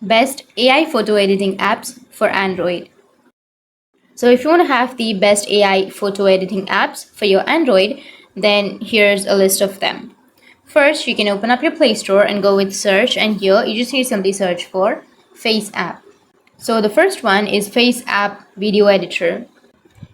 Best AI photo editing apps for Android. So if you want to have the best AI photo editing apps for your Android, then here's a list of them. First, you can open up your Play Store and go with search, and here you just need to simply search for FaceApp. So the first one is FaceApp Video Editor.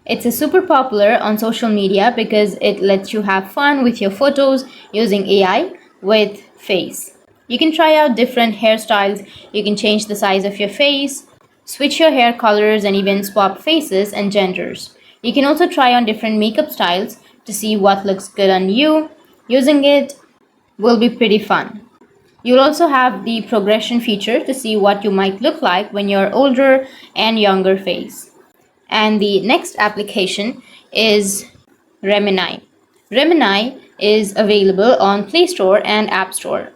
It's a super popular on social media because it lets you have fun with your photos using AI with Face. You can try out different hairstyles, you can change the size of your face, switch your hair colors, and even swap faces and genders. You can also try on different makeup styles to see what looks good on you. Using it will be pretty fun. You'll also have the progression feature to see what you might look like when you're older and younger face. And the next application is Remini. Remini is available on Play Store and App Store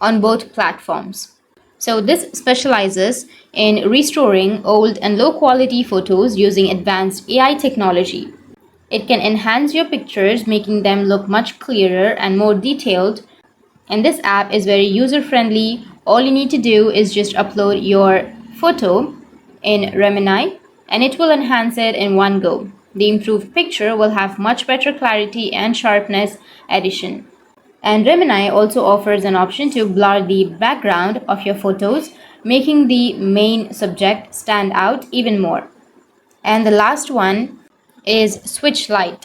on both platforms. So this specializes in restoring old and low quality photos using advanced AI technology. It can enhance your pictures, making them look much clearer and more detailed. And this app is very user friendly. All you need to do is just upload your photo in Remini and it will enhance it in one go. The improved picture will have much better clarity and sharpness addition. And Remini also offers an option to blur the background of your photos, making the main subject stand out even more. And the last one is SwitchLight.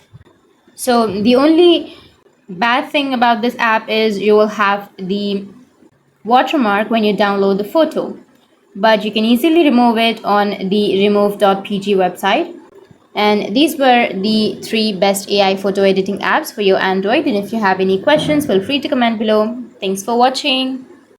So the only bad thing about this app is you will have the watermark when you download the photo, but you can easily remove it on the remove.bg website. And these were the 3 best AI photo editing apps for your Android. And if you have any questions, feel free to comment below. Thanks for watching.